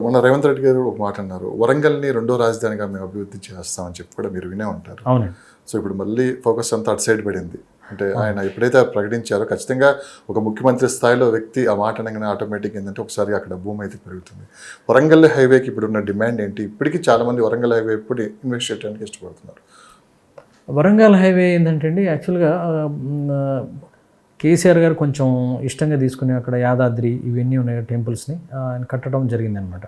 మొన్న రేవంత్ రెడ్డి గారు ఒక మాట అన్నారు, వరంగల్ని రెండో రాజధానిగా మేము అభివృద్ధి చేస్తామని చెప్పి కూడా మీరు వినే ఉంటారు. అవును. సో ఇప్పుడు మళ్ళీ ఫోకస్ అంతా అటు సైడ్ పడింది. అంటే ఆయన ఎప్పుడైతే ప్రకటించారో ఖచ్చితంగా ఒక ముఖ్యమంత్రి స్థాయిలో వ్యక్తి ఆ మాట అనగానే ఆటోమేటిక్ ఏంటంటే ఒకసారి అక్కడ భూమి అయితే పెరుగుతుంది. వరంగల్ హైవేకి ఇప్పుడు ఉన్న డిమాండ్ ఏంటి? ఇప్పటికీ చాలామంది వరంగల్ హైవే ఎప్పుడు ఇన్వెస్ట్ చేయడానికి ఇష్టపడుతున్నారు. వరంగల్ హైవే ఏంటంటే అండి, యాక్చువల్గా కేసీఆర్ గారు కొంచెం ఇష్టంగా తీసుకుని అక్కడ యాదాద్రి ఇవన్నీ ఉన్నాయి టెంపుల్స్ని ఆయన కట్టడం జరిగిందనమాట.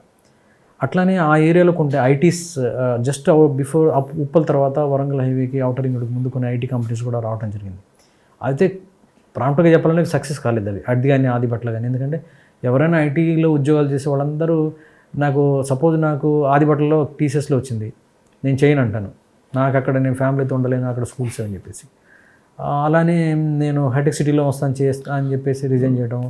అట్లానే ఆ ఏరియాలో కొంటే ఐటీస్ జస్ట్ బిఫోర్ ఉప్పల్ తర్వాత వరంగల్ హైవేకి అవుటర్ రింగ్ ముందు కొన్ని ఐటీ కంపెనీస్ కూడా రావడం జరిగింది. అయితే ప్రాంప్ట్గా చెప్పాలంటే సక్సెస్ కాలేదు అవి, అడ్ది కానీ ఆదిబట్ల కానీ. ఎందుకంటే ఎవరైనా ఐటీలో ఉద్యోగాలు చేసే వాళ్ళందరూ నాకు ఆదిబట్లలో టీసీఎస్లో వచ్చింది, నేను చేయను అంటాను. నాకు అక్కడ నేను ఫ్యామిలీతో ఉండలేను, అక్కడ స్కూల్స్ అని చెప్పేసి. అలానే నేను హైటెక్ సిటీలో చేస్తా అని చెప్పేసి రిజైన్ చేయడం,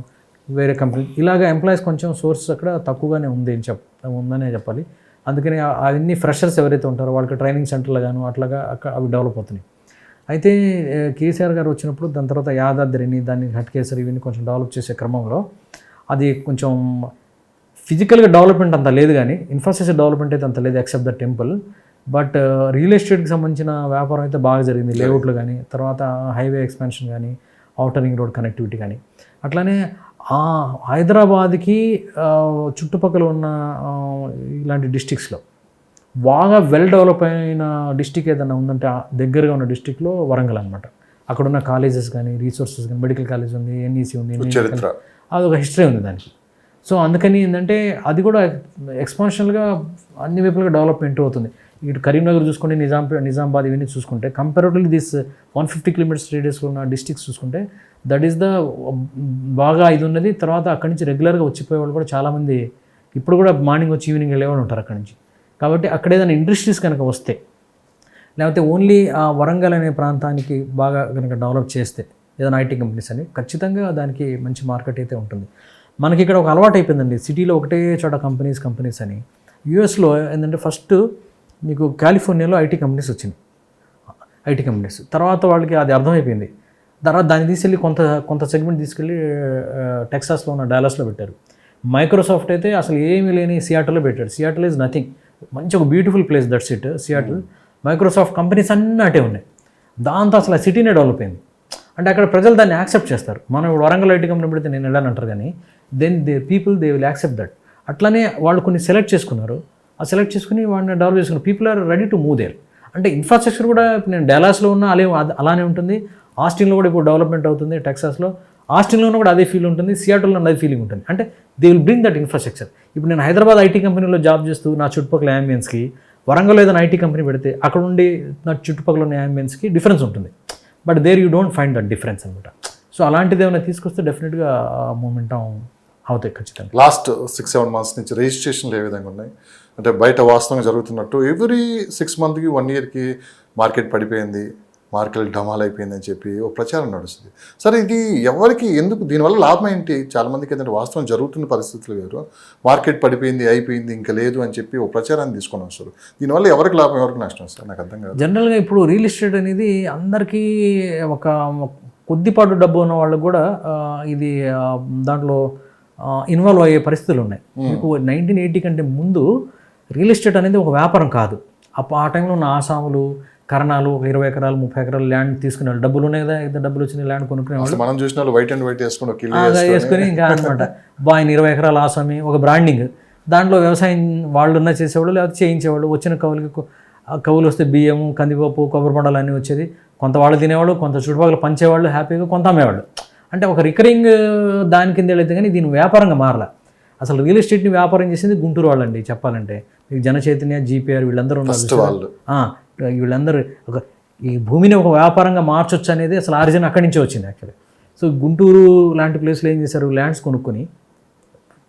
వేరే కంపెనీ ఇలాగ ఎంప్లాయీస్ కొంచెం సోర్స్ అక్కడ తక్కువగానే ఉందనే చెప్పాలి. అందుకని అవన్నీ ఫ్రెషర్స్ ఎవరైతే ఉంటారో వాళ్ళకి ట్రైనింగ్ సెంటర్లు గాను అట్లాగా అవి డెవలప్ అవుతున్నాయి. అయితే కేసీఆర్ గారు వచ్చినప్పుడు దాని తర్వాత యాదాద్రిని దాన్ని హట్కేసరి ఇవన్నీ కొంచెం డెవలప్ చేసే క్రమంలో అది కొంచెం ఫిజికల్గా డెవలప్మెంట్ అంత లేదు, కానీ ఇన్ఫ్రాస్ట్రక్చర్ డెవలప్మెంట్ అయితే అంత లేదు except the temple. But real ఎస్టేట్కి సంబంధించిన వ్యాపారం అయితే బాగా జరిగింది, లేఅవుట్లు కానీ, తర్వాత హైవే ఎక్స్పాన్షన్ కానీ, అవుటర్ రింగ్ రోడ్ కనెక్టివిటీ కానీ. అట్లానే హైదరాబాద్కి చుట్టుపక్కల ఉన్న ఇలాంటి డిస్టిక్స్లో బాగా వెల్ డెవలప్ అయిన డిస్టిక్ ఏదైనా ఉందంటే దగ్గరగా ఉన్న డిస్టిక్లో వరంగల్ అనమాట. అక్కడ ఉన్న కాలేజెస్ కానీ, రీసోర్సెస్ కానీ, మెడికల్ కాలేజ్ ఉంది, ఎన్ఈసి ఉంది, అది ఒక హిస్టరీ ఉంది దానికి. సో అందుకని ఏంటంటే అది కూడా ఎక్స్పాన్షనల్గా అన్ని వైపులుగా డెవలప్మెంట్ అవుతుంది. ఇటు కరీంనగర్ చూసుకుంటే, నిజామాబాద్ ఇవన్నీ చూసుకుంటే కంపారిటివ్లీ దిస్ 150 కిలోమీటర్స్ రేడియస్లో ఉన్న డిస్ట్రిక్ట్స్ చూసుకుంటే దట్ ఈస్ ద బాగా ఇది ఉన్నది. తర్వాత అక్కడి నుంచి రెగ్యులర్గా వచ్చిపోయేవాళ్ళు కూడా చాలామంది ఇప్పుడు కూడా మార్నింగ్ వచ్చి ఈవినింగ్ వెళ్ళేవాళ్ళు ఉంటారు అక్కడి నుంచి. కాబట్టి అక్కడ ఏదైనా ఇండస్ట్రీస్ కనుక వస్తే, లేకపోతే ఓన్లీ ఆ వరంగల్ అనే ప్రాంతానికి బాగా కనుక డెవలప్ చేస్తే ఏదైనా ఐటీ కంపెనీస్ అని, ఖచ్చితంగా దానికి మంచి మార్కెట్ అయితే ఉంటుంది. మనకి ఇక్కడ ఒక అలవాటు అయిపోయిందండి, సిటీలో ఒకటే చోట కంపెనీస్ అని. యూఎస్లో ఏంటంటే ఫస్ట్ మీకు కాలిఫోర్నియాలో ఐటీ కంపెనీస్ వచ్చినాయి, ఐటీ కంపెనీస్. తర్వాత వాళ్ళకి అది అర్థమైపోయింది. తర్వాత దాన్ని తీసుకెళ్ళి కొంత సెగ్మెంట్ తీసుకెళ్ళి టెక్సాస్లో ఉన్న డాలస్లో పెట్టారు. మైక్రోసాఫ్ట్ అయితే అసలు ఏమీ లేని సియాటల్లో పెట్టాడు. సియాటల్ ఈజ్ నథింగ్, మంచి ఒక beautiful place that's it Seattle. Microsoft companies అన్నీ అటే ఉన్నాయి. దాంతో అసలు ఆ సిటీనే డెవలప్ అయింది. అంటే అక్కడ ప్రజలు దాన్ని యాక్సెప్ట్ చేస్తారు. మనం వరంగల్ ఐటీ కంపెనీ పెడితే నేను వెళ్ళాను అంటారు, కానీ then they will accept that. అట్లానే వాళ్ళు కొన్ని సెలెక్ట్ చేసుకున్నారు, ఆ సెలెక్ట్ చేసుకుని వాడిని డెవలప్ చేసుకున్నారు. People are ready to move there. అంటే ఇన్ఫ్రాస్ట్రక్చర్ కూడా నేను డాలాస్లో ఉన్నా అలానే ఉంటుంది, ఆస్టిన్లో కూడా ఇప్పుడు డెవలప్మెంట్ అవుతుంది, టెక్సాస్లో ఆస్టిన్లో కూడా అదే ఫీల్ ఉంటుంది, సియాటల్లో అదే ఫీలింగ్ ఉంటుంది. అంటే they will bring that infrastructure. ఇప్పుడు నేను హైదరాబాద్ ఐటీ కంపెనీలో జాబ్ చేస్తూ నా చుట్టుపక్కల యాంబియన్స్కి వరంగల్ ఏదైనా ఐటీ కంపెనీ పెడితే అక్కడ ఉండి నా చుట్టుపక్కల ఉన్న యాంబియన్స్కి డిఫరెన్స్ ఉంటుంది. But there you don't find that difference అనమాట. సో అలాంటిది ఏమైనా తీసుకొస్తే డెఫినెట్గా మూమెంటం అవుతాయి ఖచ్చితంగా. లాస్ట్ 6-7 months నుంచి రిజిస్ట్రేషన్లు ఏ విధంగా ఉన్నాయి? అంటే బయట వాస్తవంగా జరుగుతున్నట్టు ఎవ్రీ 6 monthsకి 1 yearకి మార్కెట్ పడిపోయింది, మార్కెట్ డమాల్ అయిపోయింది అని చెప్పి ఒక ప్రచారం నడుస్తుంది. సరే, ఇది ఎవరికి ఎందుకు, దీనివల్ల లాభం ఏంటి? చాలామందికి ఏంటంటే వాస్తవం జరుగుతున్న పరిస్థితులు వేరు, మార్కెట్ పడిపోయింది అయిపోయింది ఇంకా లేదు అని చెప్పి ఒక ప్రచారాన్ని తీసుకొని వస్తారు. దీనివల్ల ఎవరికి లాభం ఎవరికి నష్టం సార్? నాకు అర్థం కాదు. జనరల్గా ఇప్పుడు రియల్ ఎస్టేట్ అనేది అందరికీ ఒక కొద్దిపాటు డబ్బు ఉన్న వాళ్ళకు కూడా ఇది దాంట్లో ఇన్వాల్వ్ అయ్యే పరిస్థితులు ఉన్నాయి. మీకు 1980 కంటే ముందు రియల్ ఎస్టేట్ అనేది ఒక వ్యాపారం కాదు. ఆ టైంలో ఉన్న ఆసాములు, కరణాలు 20 ఎకరాలు 30 ఎకరాలు ల్యాండ్ తీసుకునే వాళ్ళు, డబ్బులు ఉన్నాయి కదా, డబ్బులు వచ్చిన ల్యాండ్ కొనుక్కునే వాళ్ళు. మనం చూసిన వాళ్ళు వైట్ అండ్ వైట్ వేసుకొని ఇంకా అనమాట బాగా 20 ఎకరాల ఆసామి, ఒక బ్రాండింగ్. దాంట్లో వ్యవసాయం వాళ్ళు చేసేవాళ్ళు, లేకపోతే చేయించేవాళ్ళు. వచ్చిన కవులు వస్తే బియ్యము, కందిపప్పు, కొబ్బరి బొండాలు అన్నీ వచ్చేది. కొంత వాళ్ళు తినేవాళ్ళు, కొంత చుట్టుపక్కల పంచేవాళ్ళు, హ్యాపీగా కొంత అమ్మేవాళ్ళు. అంటే ఒక రికరింగ్ దాని కింద వెళితే కానీ దీని వ్యాపారంగా మారలా. అసలు రియల్ ఎస్టేట్ని వ్యాపారం చేసింది గుంటూరు వాళ్ళండి చెప్పాలంటే. మీకు జనచైతన్య, జీపీఆర్ వీళ్ళందరూ ఉన్నారు. వీళ్ళందరూ ఈ భూమిని ఒక వ్యాపారంగా మార్చొచ్చు అనేది అసలు ఆరిజిన్ అక్కడి నుంచే వచ్చింది యాక్చువల్లీ. సో గుంటూరు లాంటి ప్లేస్లో ఏం చేశారు, ల్యాండ్స్ కొనుక్కొని,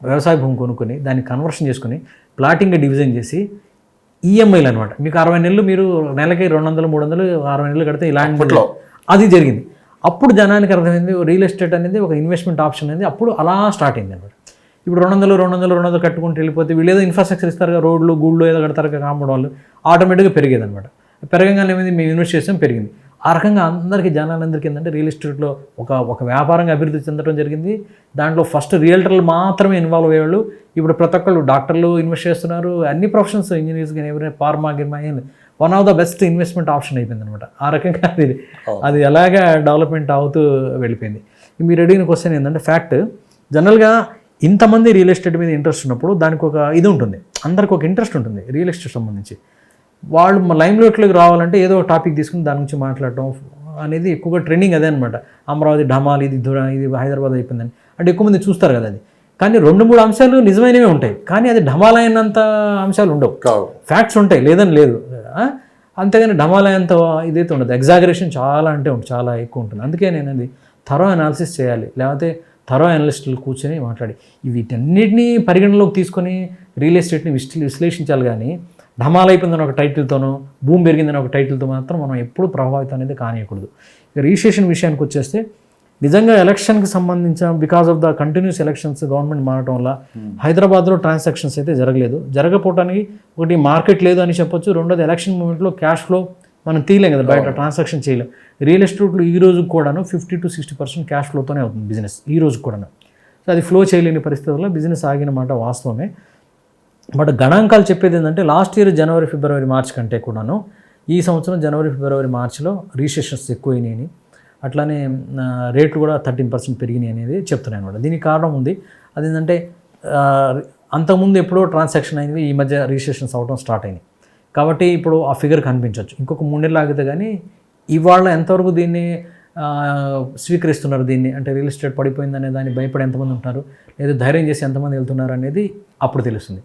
వ్యవసాయ భూమి కొనుక్కొని దాన్ని కన్వర్షన్ చేసుకుని ప్లాటింగ్గా డివిజన్ చేసి ఈఎంఐలు అనమాట. మీకు 60 నెలలు, మీరు నెలకి 200-300 60 నెలలు కడితే ఇలాంటి అది జరిగింది. అప్పుడు జనానికి అర్థమైంది రియల్ ఎస్టేట్ అనేది ఒక ఇన్వెస్ట్మెంట్ ఆప్షన్ అనేది. అప్పుడు అలా స్టార్ట్ అయింది అనమాట. ఇప్పుడు 200 కట్టుకుంటూ వెళ్ళిపోతే వీళ్ళు ఏదో ఇన్ఫ్రాస్ట్రక్చర్ ఇస్తారు కదా, రోడ్లు గూళ్ళు ఏదో కడతారు కదా కాంపౌండ్ వాళ్ళు, ఆటోమేటిక్గా పెరిగేది అనమాట. పెరగంగానే ఏమైంది, మేము ఇన్వెస్ట్ చేసాం పెరిగింది. ఆ రకంగా అందరికీ జనాలందరికీ ఏంటంటే రియల్ ఎస్టేట్లో ఒక వ్యాపారంగా అభివృద్ధి చెందడం జరిగింది. దాంట్లో ఫస్ట్ రియల్టర్లు మాత్రమే ఇన్వాల్వ్ అయ్యేవాళ్ళు. ఇప్పుడు ప్రతి ఒక్కళ్ళు డాక్టర్లు ఇన్వెస్ట్ చేస్తున్నారు, అన్ని ప్రొఫెషన్స్, ఇంజనీర్స్ కానీ ఎవరైనా ఫార్మా గిర్మా one of the best investment option అయిపోయింది అనమాట. ఆ రకంగా అది ఎలాగా డెవలప్మెంట్ అవుతూ వెళ్ళిపోయింది. మీరు అడిగిన క్వశ్చన్ ఏంటంటే ఫ్యాక్ట్, జనరల్గా ఇంతమంది రియల్ ఎస్టేట్ మీద ఇంట్రెస్ట్ ఉన్నప్పుడు దానికి ఒక ఇది ఉంటుంది, అందరికి ఒక ఇంట్రెస్ట్ ఉంటుంది రియల్ ఎస్టేట్ సంబంధించి. వాళ్ళు లైమ్లైట్లోకి రావాలంటే ఏదో ఒక టాపిక్ తీసుకుని దాని గురించి మాట్లాడటం అనేది ఎక్కువగా ట్రెండింగ్ అదే అనమాట. అమరావతి ఢమాల్, ఇది హైదరాబాద్ అయిపోయిందని అంటే ఎక్కువ మంది చూస్తారు కదా అది. కానీ 2-3 అంశాలు నిజమైనవే ఉంటాయి, కానీ అది ఢమాల్ అయినంత అంశాలు ఉండవు. ఫ్యాక్ట్స్ ఉంటాయి, లేదని లేదు, అంతేగాని ఢమాల్ అయినంత ఇదైతే ఉండదు. ఎగ్జాగరేషన్ చాలా అంటే చాలా ఎక్కువ ఉంటుంది. అందుకే నేను అది థరో అనాలిసిస్ చేయాలి, లేకపోతే థరో అనలిస్టులు కూర్చొని మాట్లాడి వీటన్నిటినీ పరిగణలోకి తీసుకొని రియల్ ఎస్టేట్ని విశ్లేషించాలి. కానీ ఢమాల్ అయిపోయిందని ఒక టైటిల్తోనో, భూమి పెరిగిందని ఒక టైటిల్తో మాత్రం మనం ఎప్పుడు ప్రభావితం అనేది కానియకూడదు. ఇక రిజిస్ట్రేషన్ విషయానికి వచ్చేస్తే నిజంగా ఎలక్షన్కి సంబంధించిన because of the continuous elections government మారడం వల్ల హైదరాబాద్లో ట్రాన్సాక్షన్స్ అయితే జరగలేదు. జరగకపోవడానికి ఒకటి మార్కెట్ లేదు అని చెప్పొచ్చు, రెండోది ఎలక్షన్ మూమెంట్లో క్యాష్ ఫ్లో మనం తీయలేం కదా, బయట ట్రాన్సాక్షన్ చేయలేం. రియల్ ఎస్టేట్లో ఈ రోజు కూడాను 50 to 60% క్యాష్ ఫ్లోతోనే అవుతుంది బిజినెస్ ఈ రోజు కూడాను. సో అది ఫ్లో చేయలేని పరిస్థితుల్లో బిజినెస్ ఆగిన మాట వాస్తవమే. బట్ గణాంకాలు చెప్పేది ఏంటంటే లాస్ట్ ఇయర్ జనవరి, ఫిబ్రవరి, మార్చ్ కంటే కూడాను ఈ సంవత్సరం జనవరి, ఫిబ్రవరి, మార్చిలో రిజిస్ట్రేషన్స్ ఎక్కువైనాయని, అట్లానే రేట్లు కూడా 13% పెరిగినాయి అనేది చెప్తున్నాయి అనమాట. దీనికి కారణం ఉంది, అదేంటంటే అంతకుముందు ఎప్పుడో ట్రాన్సాక్షన్ అయినవి ఈ మధ్య రిజిస్ట్రేషన్స్ అవడం స్టార్ట్ అయినాయి. కాబట్టి ఇప్పుడు ఆ ఫిగర్ కనిపించవచ్చు. ఇంకొక 3 నెలలు ఆగితే కానీ ఇవాళ ఎంతవరకు దీన్ని స్వీకరిస్తున్నారు, దీన్ని అంటే రియల్ ఎస్టేట్ పడిపోయిందనే దాన్ని భయపడి ఎంతమంది ఉంటున్నారు, లేదా ధైర్యం చేసి ఎంతమంది వెళ్తున్నారు అనేది అప్పుడు తెలుస్తుంది.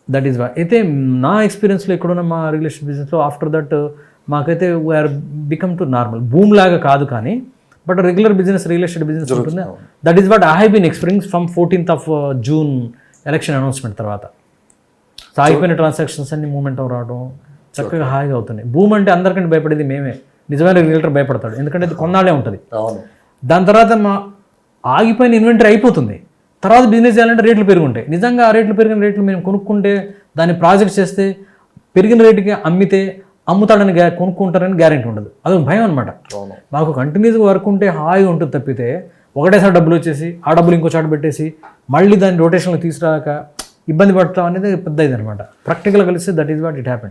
That is why. అయితే నా ఎక్స్పీరియన్స్లో ఎక్కడున్న మా రియల్ ఎస్టేట్ బిజినెస్లో ఆఫ్టర్ దట్ మాకైతే we are become to normal, boom లాగా కాదు కానీ but regular business, real estate business ఉంటుంది. That is what I have been experience from 14th June election announcement తర్వాత. ఆగిపోయిన ట్రాన్సాక్షన్స్ అన్ని మూమెంట్ రావడం చక్కగా హాయిగా అవుతున్నాయి. భూమి అంటే అందరికంటే భయపడేది మేమే, నిజమైన రియల్టర్ భయపడతాడు, ఎందుకంటే అది కొన్నాళ్ళే ఉంటుంది. దాని తర్వాత ఆగిపోయిన ఇన్వెంటరీ అయిపోతుంది, తర్వాత బిజినెస్ చేయాలంటే రేట్లు పెరుగుంటాయి. నిజంగా ఆ పెరిగిన రేట్లు మేము కొనుక్కుంటే, దాన్ని ప్రాజెక్ట్ చేస్తే పెరిగిన రేటుకి అమ్మితే అమ్ముతాడని కొనుక్కుంటారని గ్యారెంటీ ఉండదు. అదొక భయం అనమాట. మాకు కంటిన్యూస్గా వర్క్ ఉంటే హాయిగా ఉంటుంది తప్పితే ఒకటేసారి డబ్బులు వచ్చేసి ఆ డబ్బులు ఇంకో చాటు పెట్టేసి మళ్ళీ దాన్ని రొటేషన్లో తీసుకురాక ఇబ్బంది పడతాం అనేది పెద్ద ఇది అనమాట. ప్రాక్టికల్గా కలిస్తే that is what it happened.